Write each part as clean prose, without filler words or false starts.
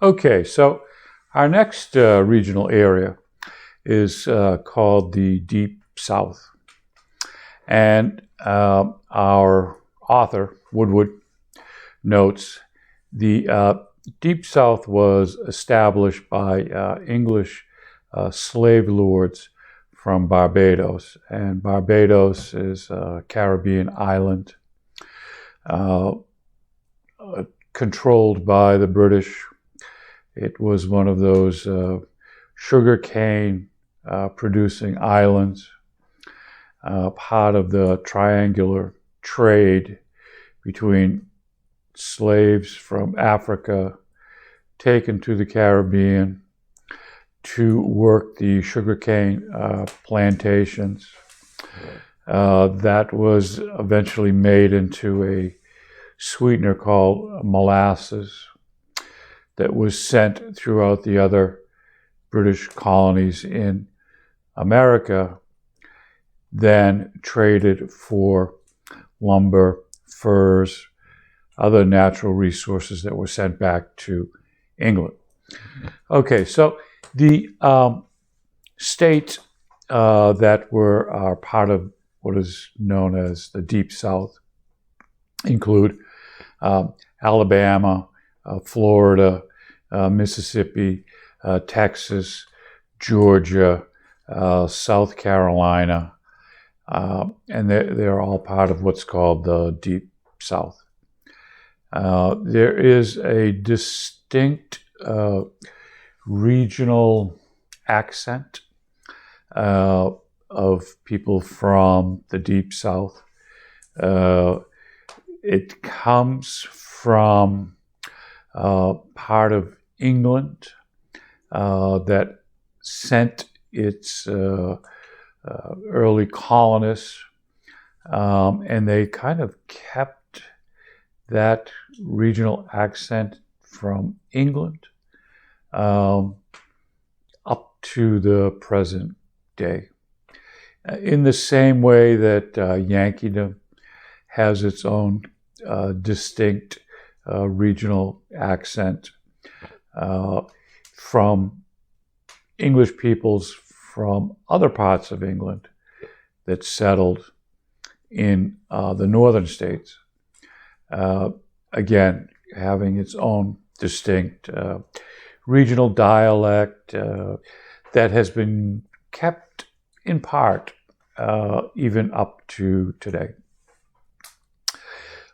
Okay, so our next regional area is called the Deep South. And our author, Woodard, notes the Deep South was established by English slave lords from Barbados. And Barbados is a Caribbean island controlled by the British. It was one of those sugar cane producing islands, part of the triangular trade between slaves from Africa taken to the Caribbean to work the sugarcane plantations. That was eventually made into a sweetener called molasses that was sent throughout the other British colonies in America, then traded for lumber, furs, other natural resources that were sent back to England. Okay, so the states that are part of what is known as the Deep South include Alabama, Florida, Mississippi, Texas, Georgia, South Carolina, and they're all part of what's called the Deep South. There is a distinct regional accent of people from the Deep South. It comes from part of England that sent its early colonists, and they kind of kept that regional accent from England up to the present day. In the same way that Yankeedom has its own distinct regional accent from English peoples from other parts of England that settled in the northern states. Again, having its own distinct regional dialect that has been kept in part even up to today.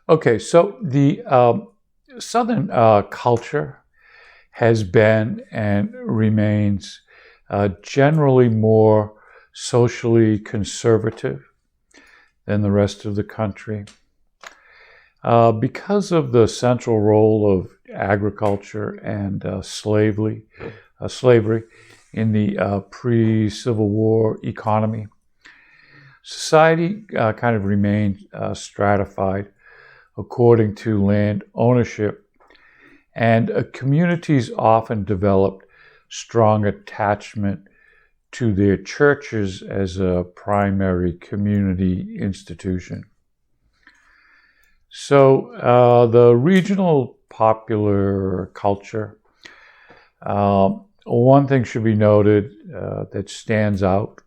Okay, so the Southern culture has been and remains generally more socially conservative than the rest of the country. Because of the central role of agriculture and slavery in the pre-Civil War economy, society kind of remained stratified according to land ownership, and communities often developed strong attachment to their churches as a primary community institution. So the regional popular culture, one thing should be noted that stands out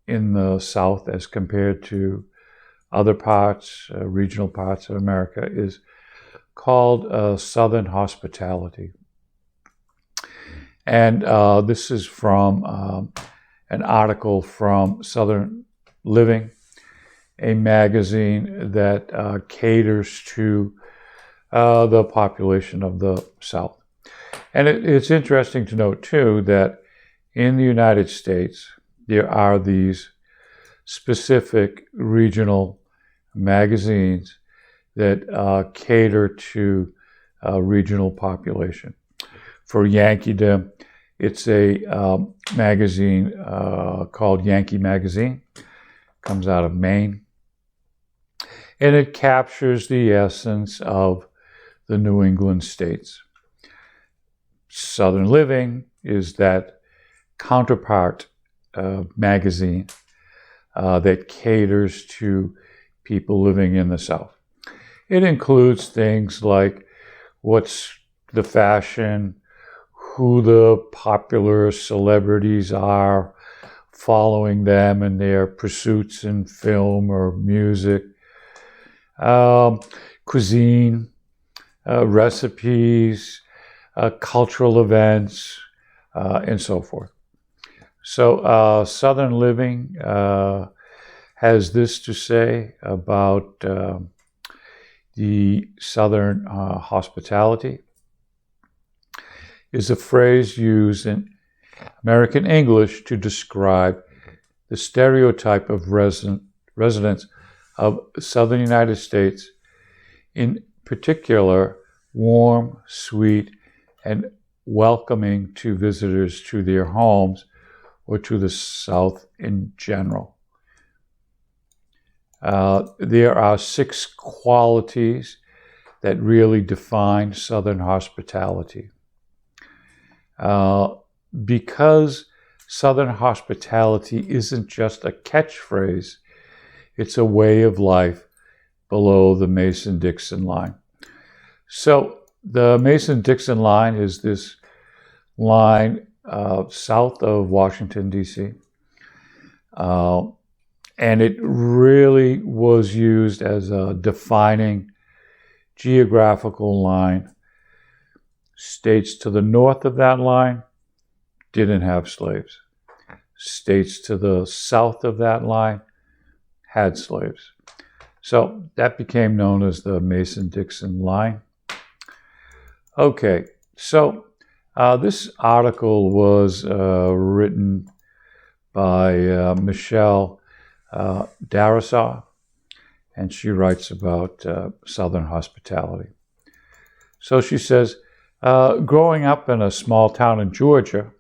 in the South as compared to other parts, regional parts of America, is called Southern hospitality. And this is from an article from Southern Living, a magazine that caters to the population of the South. And it's interesting to note, too, that in the United States, there are these specific regional magazines that cater to regional population. For Yankeedom, it's a magazine called Yankee Magazine. Comes out of Maine. And it captures the essence of the New England states. Southern Living is that counterpart magazine that caters to people living in the South. It includes things like what's the fashion, who the popular celebrities are, following them in their pursuits in film or music, cuisine, recipes, cultural events, and so forth. So Southern living has this to say about the Southern hospitality. Is a phrase used in American English to describe the stereotype of residents of Southern United States, in particular, warm, sweet, and welcoming to visitors to their homes or to the South in general. There are 6 qualities that really define Southern hospitality. Because Southern hospitality isn't just a catchphrase, it's a way of life below the Mason-Dixon line. So the Mason-Dixon line is this line south of Washington, D.C. And it really was used as a defining geographical line. States to the north of that line didn't have slaves. States to the south of that line had slaves. So that became known as the Mason-Dixon line. Okay, so this article was written by Michelle Darasaw, and she writes about Southern hospitality. So she says, growing up in a small town in Georgia,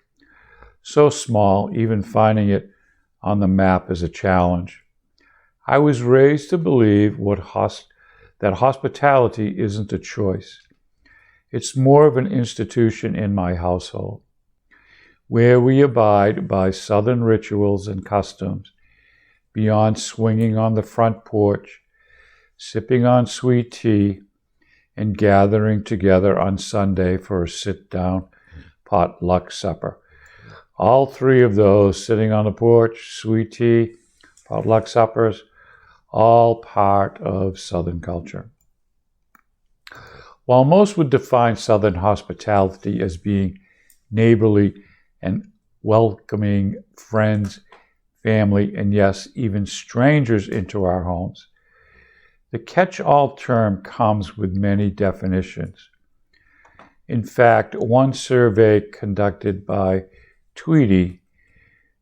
so small, even finding it on the map is a challenge, I was raised to believe that hospitality isn't a choice. It's more of an institution in my household, where we abide by Southern rituals and customs beyond swinging on the front porch, sipping on sweet tea, and gathering together on Sunday for a sit-down potluck supper. All 3 of those, sitting on the porch, sweet tea, potluck suppers, all part of Southern culture. While most would define Southern hospitality as being neighborly and welcoming friends, family, and yes, even strangers into our homes, the catch-all term comes with many definitions. In fact, one survey conducted by Tweedy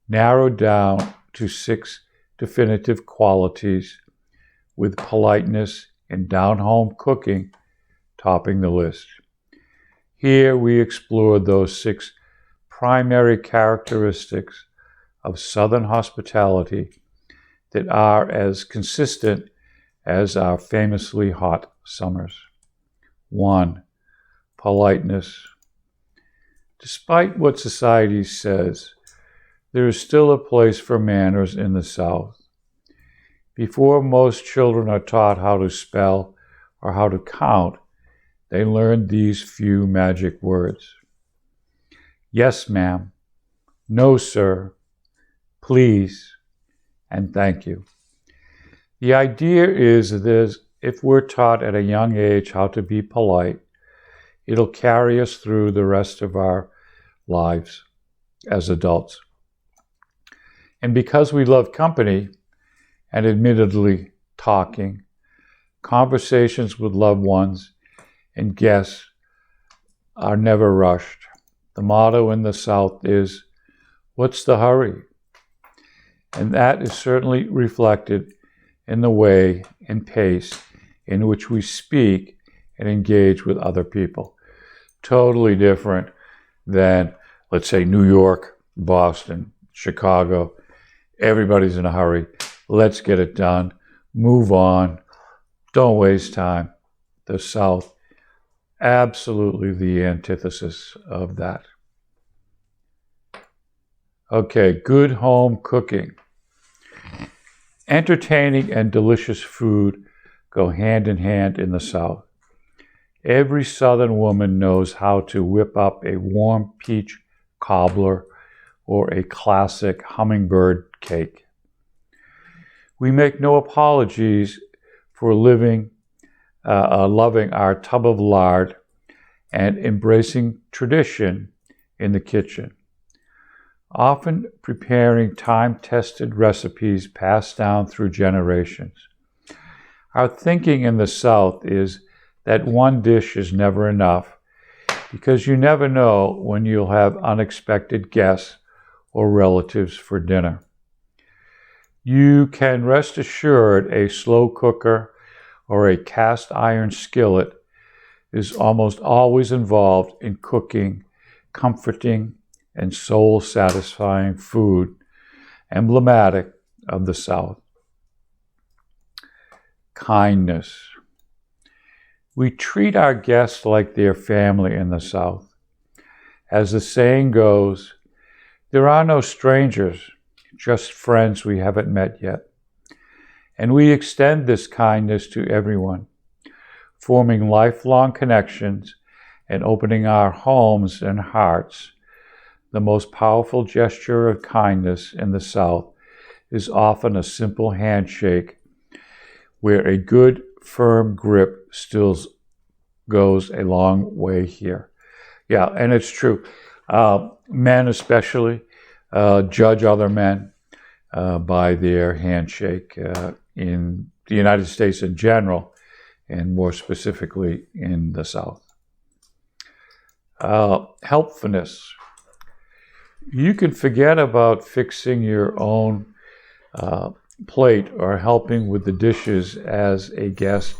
narrowed down to 6 definitive qualities, with politeness and down-home cooking topping the list. Here we explored those 6 primary characteristics of Southern hospitality that are as consistent as our famously hot summers. 1. Politeness. Despite what society says, there is still a place for manners in the South. Before most children are taught how to spell or how to count, they learn these few magic words. Yes, ma'am. No, sir. Please, and thank you. The idea is that if we're taught at a young age how to be polite, it'll carry us through the rest of our lives as adults. And because we love company, and admittedly talking, conversations with loved ones and guests are never rushed. The motto in the South is, "What's the hurry?" And that is certainly reflected in the way and pace in which we speak and engage with other people. Totally different than, let's say, New York, Boston, Chicago. Everybody's in a hurry. Let's get it done. Move on. Don't waste time. The South, absolutely the antithesis of that. Okay, good home cooking. Entertaining and delicious food go hand in hand in the South. Every Southern woman knows how to whip up a warm peach cobbler or a classic hummingbird cake. We make no apologies for loving our tub of lard and embracing tradition in the kitchen, often preparing time-tested recipes passed down through generations. Our thinking in the South is that one dish is never enough because you never know when you'll have unexpected guests or relatives for dinner. You can rest assured a slow cooker or a cast iron skillet is almost always involved in cooking comforting and soul-satisfying food, emblematic of the South. Kindness. We treat our guests like their family in the South. As the saying goes, there are no strangers, just friends we haven't met yet. And we extend this kindness to everyone, forming lifelong connections and opening our homes and hearts. The most powerful gesture of kindness in the South is often a simple handshake where a good, firm grip still goes a long way here. Yeah, and it's true. Men especially judge other men by their handshake in the United States in general, and more specifically in the South. Helpfulness. You can forget about fixing your own plate or helping with the dishes as a guest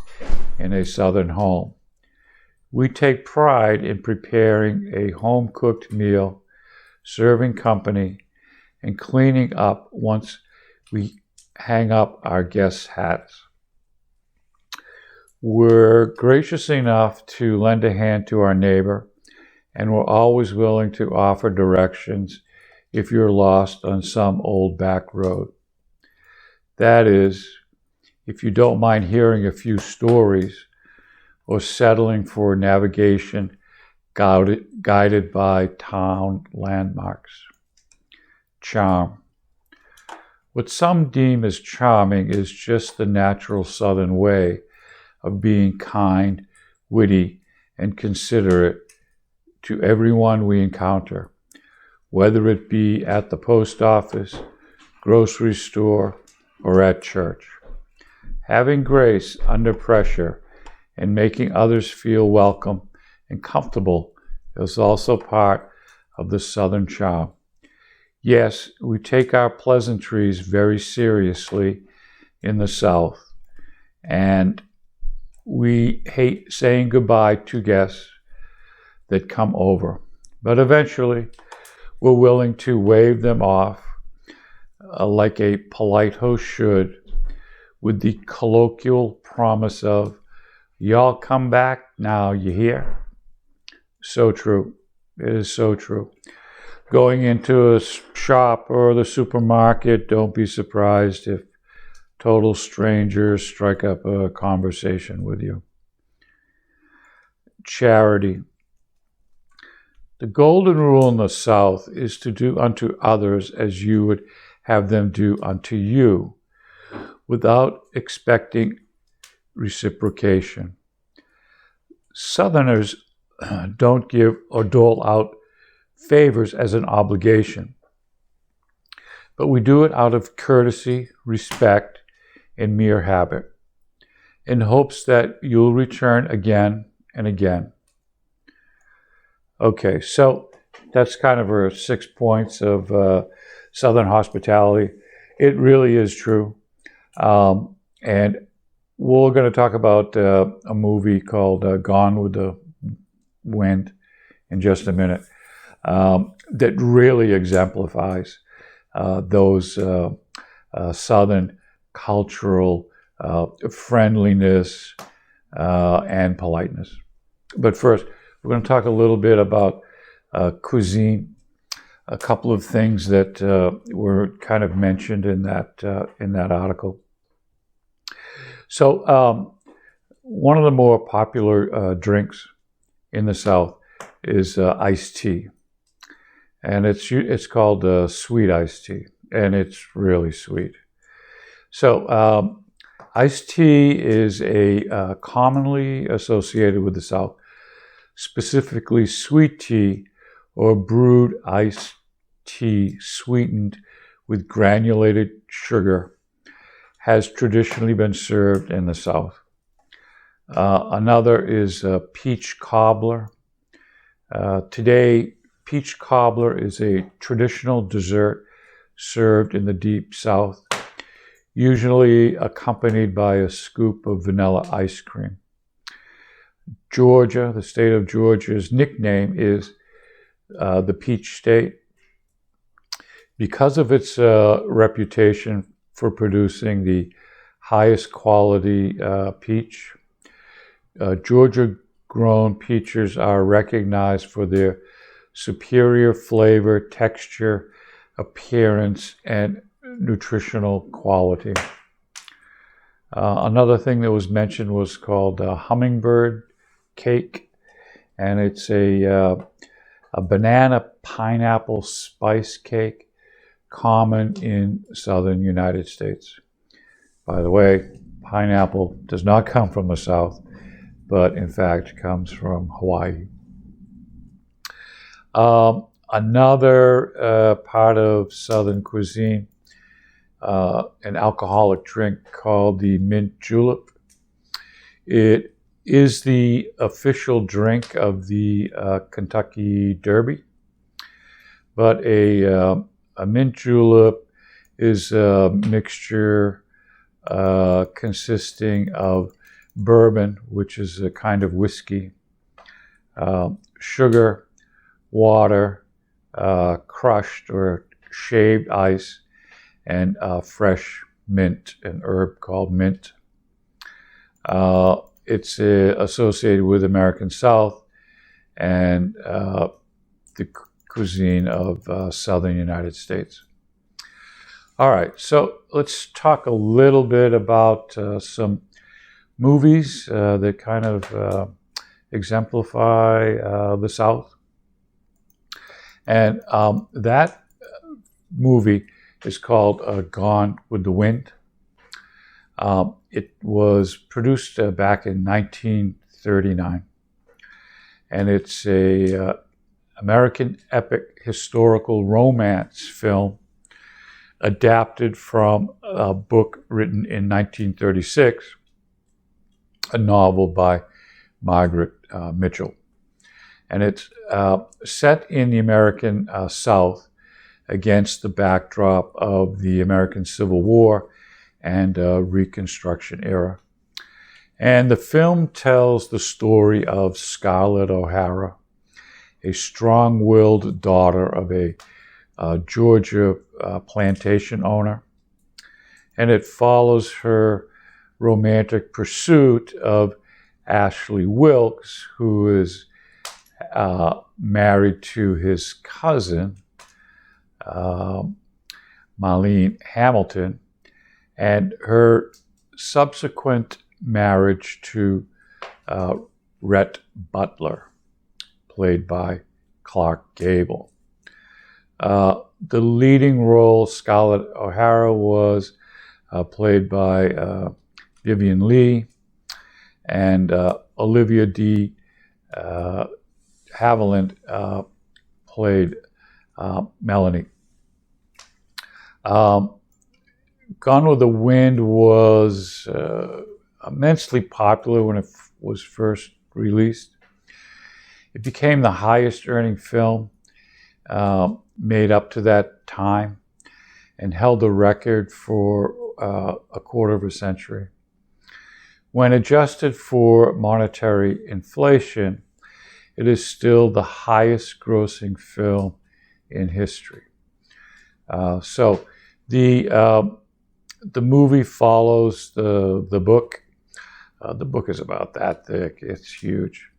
in a Southern home. We take pride in preparing a home-cooked meal, serving company, and cleaning up once we hang up our guests' hats. We're gracious enough to lend a hand to our neighbor, and we're always willing to offer directions if you're lost on some old back road. That is, if you don't mind hearing a few stories or settling for navigation guided by town landmarks. Charm. What some deem as charming is just the natural Southern way of being kind, witty, and considerate to everyone we encounter, whether it be at the post office, grocery store, or at church. Having grace under pressure and making others feel welcome and comfortable is also part of the Southern charm. Yes, we take our pleasantries very seriously in the South, and we hate saying goodbye to guests that come over. But eventually, we're willing to wave them off like a polite host should, with the colloquial promise of, "Y'all come back now, you hear?" So true. It is so true. Going into a shop or the supermarket, don't be surprised if total strangers strike up a conversation with you. Charity. The golden rule in the South is to do unto others as you would have them do unto you, without expecting reciprocation. Southerners don't give or dole out favors as an obligation, but we do it out of courtesy, respect, and mere habit, in hopes that you'll return again and again. Okay, so that's kind of our 6 points of Southern hospitality. It really is true. And we're going to talk about a movie called Gone with the Wind in just a minute that really exemplifies those Southern cultural friendliness and politeness. But first, we're going to talk a little bit about cuisine, a couple of things that were kind of mentioned in that article. So one of the more popular drinks in the South is iced tea, and it's called sweet iced tea, and it's really sweet. So iced tea is a commonly associated with the South, specifically sweet tea or brewed iced tea sweetened with granulated sugar has traditionally been served in the South. Another is peach cobbler. Today, peach cobbler is a traditional dessert served in the deep South, usually accompanied by a scoop of vanilla ice cream. Georgia, the state of Georgia's nickname is the Peach State because of its reputation for producing the highest quality peach. Georgia-grown peaches are recognized for their superior flavor, texture, appearance, and nutritional quality. Another thing that was mentioned was called hummingbird cake, and it's a banana pineapple spice cake common in southern United States. By the way, pineapple does not come from the South, but in fact comes from Hawaii. Another part of Southern cuisine, an alcoholic drink called the mint julep. It is the official drink of the Kentucky Derby, but a mint julep is a mixture consisting of bourbon, which is a kind of whiskey, sugar, water, crushed or shaved ice, and fresh mint, an herb called mint. It's associated with American South and the cuisine of southern United States. All right, so let's talk a little bit about some movies that kind of exemplify the South. And that movie is called Gone with the Wind. It was produced back in 1939, and it's a American epic historical romance film adapted from a book written in 1936, a novel by Margaret Mitchell. And it's set in the American South against the backdrop of the American Civil War and Reconstruction era. And the film tells the story of Scarlett O'Hara, a strong-willed daughter of a Georgia plantation owner. And it follows her romantic pursuit of Ashley Wilkes, who is married to his cousin, Marlene Hamilton, and her subsequent marriage to Rhett Butler, played by Clark Gable. The leading role, Scarlett O'Hara, was played by Vivian Leigh, and Olivia de Havilland played Melanie. Gone with the Wind was immensely popular when it was first released. It became the highest earning film made up to that time and held the record for a quarter of a century. When adjusted for monetary inflation, it is still the highest grossing film in history. So the movie follows the book. The book is about that thick. It's huge.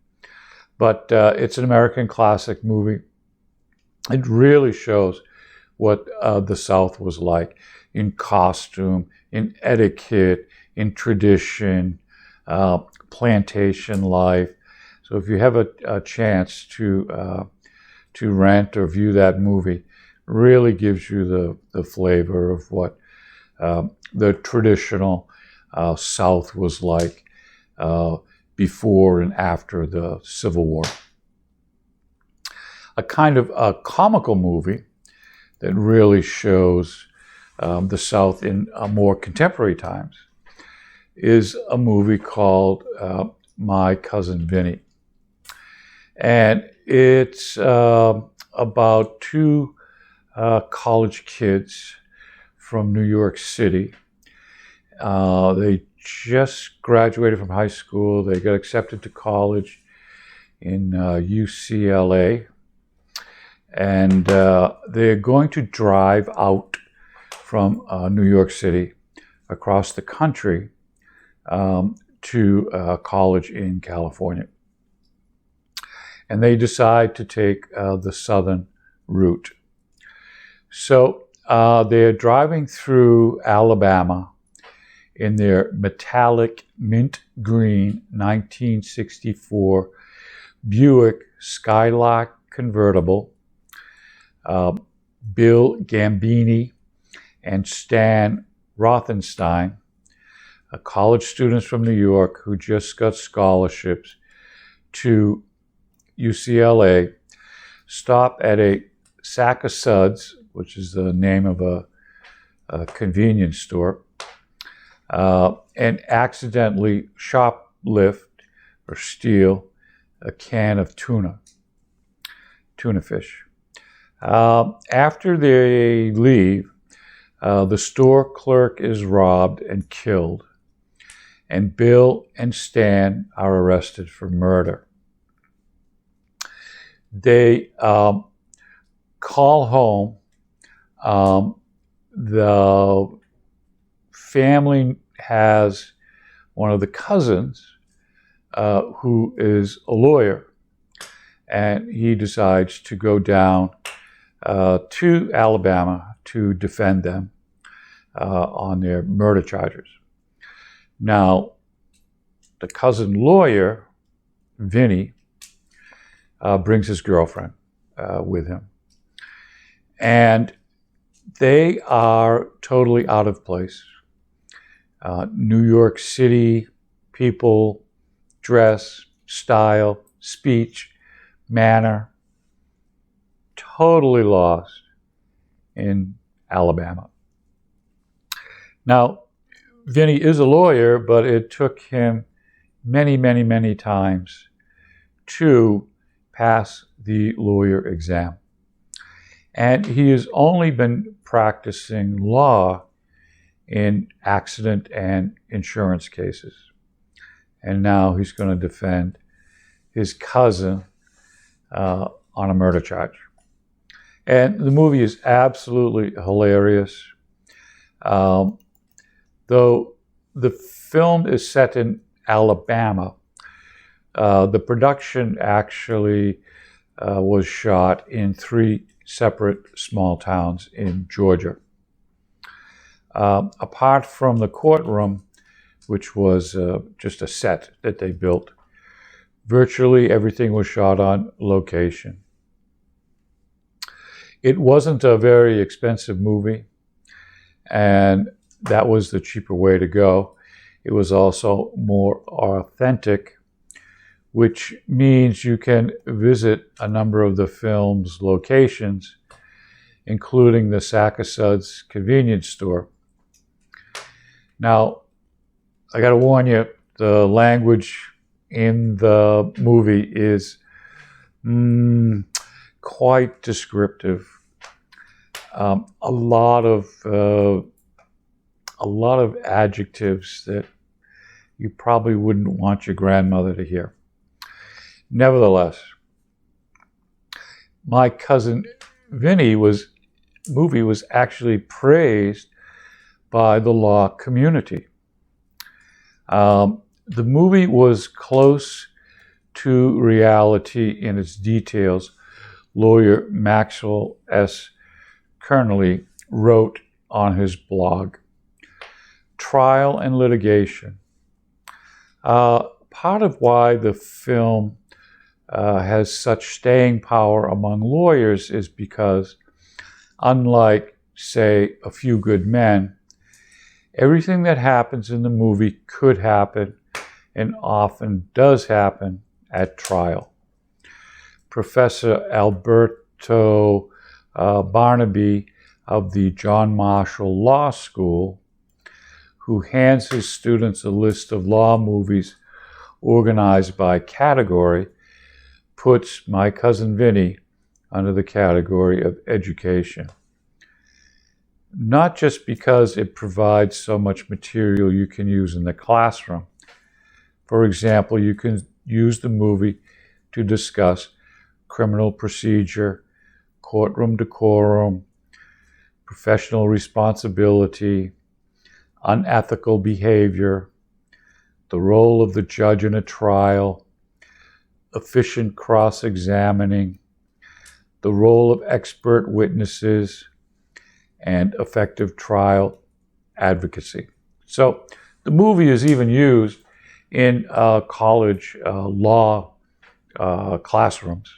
But it's an American classic movie. It really shows what the South was like in costume, in etiquette, in tradition, plantation life. So if you have a chance to rent or view that movie, really gives you the flavor of what the traditional South was like before and after the Civil War. A kind of a comical movie that really shows the South in more contemporary times is a movie called My Cousin Vinnie. And it's about two college kids from New York City. They just graduated from high school. They got accepted to college in UCLA. And they're going to drive out from New York City across the country to college in California. And they decide to take the southern route. So they're driving through Alabama in their metallic mint green 1964 Buick Skylark convertible. Bill Gambini and Stan Rothenstein, college students from New York who just got scholarships to UCLA, stop at a Sack of Suds, which is the name of a convenience store, and accidentally shoplift or steal a can of tuna fish. After they leave, the store clerk is robbed and killed, and Bill and Stan are arrested for murder. They call home. The family has one of the cousins who is a lawyer, and he decides to go down to Alabama to defend them on their murder charges. Now, the cousin lawyer, Vinnie, brings his girlfriend with him. And they are totally out of place. New York City people, dress, style, speech, manner, totally lost in Alabama. Now, Vinnie is a lawyer, but it took him many, many, many times to pass the lawyer exam. And he has only been practicing law in accident and insurance cases. And now he's going to defend his cousin on a murder charge. And the movie is absolutely hilarious. Though the film is set in Alabama, the production actually was shot in 3 separate small towns in Georgia. Apart from the courtroom, which was just a set that they built, virtually everything was shot on location. It wasn't a very expensive movie, and that was the cheaper way to go. It was also more authentic, which means you can visit a number of the film's locations, including the Sack of Suds convenience store. Now, I got to warn you, the language in the movie is quite descriptive. A lot of adjectives that you probably wouldn't want your grandmother to hear. Nevertheless, My Cousin Vinnie movie was actually praised by the law community. The movie was close to reality in its details. Lawyer Maxwell S. Kernley wrote on his blog, "Trial and litigation. Part of why the film has such staying power among lawyers is because, unlike, say, A Few Good Men, everything that happens in the movie could happen and often does happen at trial. Professor Alberto Barnaby of the John Marshall Law School, who hands his students a list of law movies organized by category, puts My Cousin Vinnie under the category of education. Not just because it provides so much material you can use in the classroom. For example, you can use the movie to discuss criminal procedure, courtroom decorum, professional responsibility, unethical behavior, the role of the judge in a trial, efficient cross-examining, the role of expert witnesses, and effective trial advocacy. So the movie is even used in college law classrooms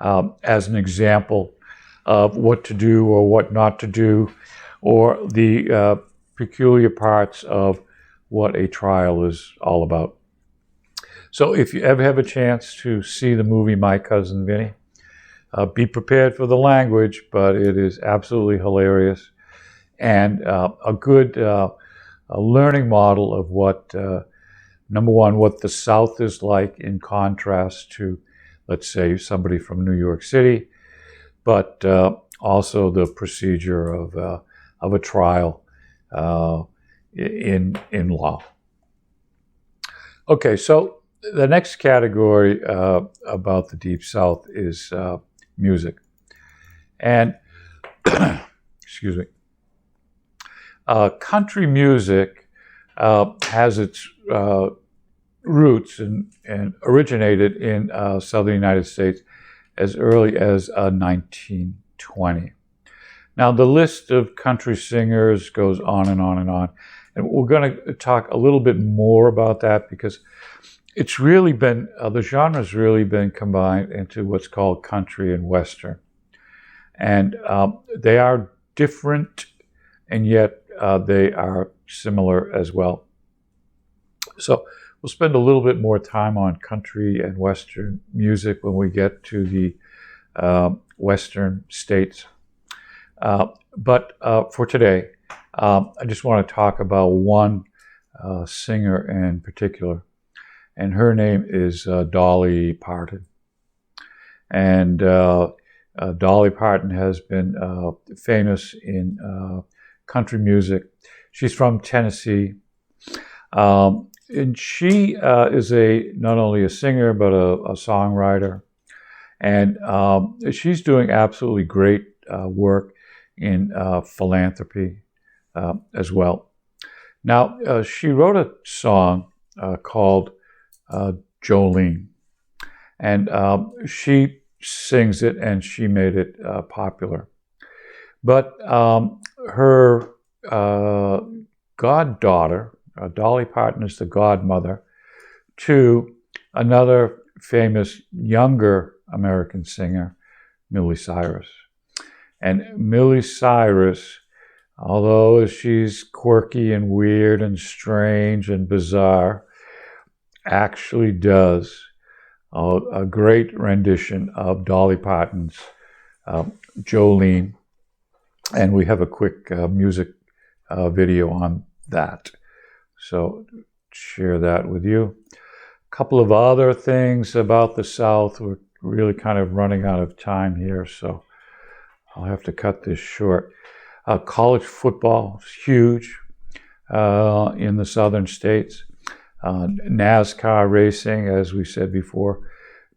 as an example of what to do or what not to do, or the peculiar parts of what a trial is all about. So if you ever have a chance to see the movie My Cousin Vinnie, be prepared for the language, but it is absolutely hilarious and a good learning model of what, number one, what the South is like in contrast to, let's say, somebody from New York City, but also the procedure of a trial in law. Okay, so the next category about the Deep South is music. And, excuse me, country music has its roots and originated in southern United States as early as 1920. Now, the list of country singers goes on and on and on. And we're going to talk a little bit more about that because it's really been, the genre's really been combined into what's called country and western. And they are different, and yet they are similar as well. So we'll spend a little bit more time on country and western music when we get to the western states. But for today, I just want to talk about one singer in particular, and her name is Dolly Parton. And Dolly Parton has been famous in country music. She's from Tennessee, and she is not only a singer but a songwriter, and she's doing absolutely great work in philanthropy as well. Now, she wrote a song called Jolene, and she sings it and she made it popular. But her goddaughter, Dolly Parton, is the godmother to another famous younger American singer, Miley Cyrus. And Miley Cyrus, although she's quirky and weird and strange and bizarre, actually does a great rendition of Dolly Parton's Jolene. And we have a quick music video on that. So share that with you. A couple of other things about the South. We're really kind of running out of time here, so I'll have to cut this short. College football is huge in the southern states. NASCAR racing, as we said before,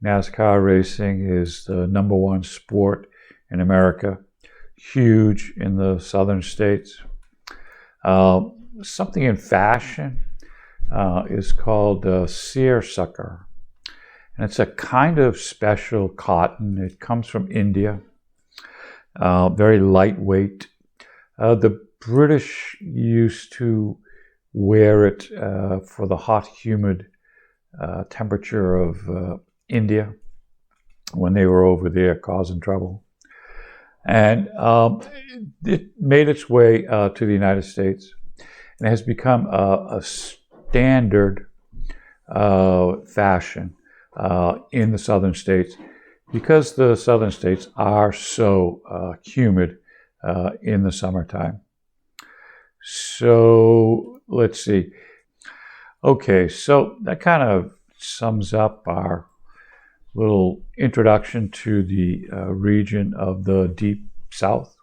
NASCAR racing is the number one sport in America. Huge in the southern states. Something in fashion is called seersucker. And it's a kind of special cotton. It comes from India. Very lightweight. The British used to wear it for the hot, humid temperature of India when they were over there causing trouble. And it made its way to the United States and has become a standard fashion in the southern states, because the southern states are so humid in the summertime. So let's see. Okay, so that kind of sums up our little introduction to the region of the Deep South.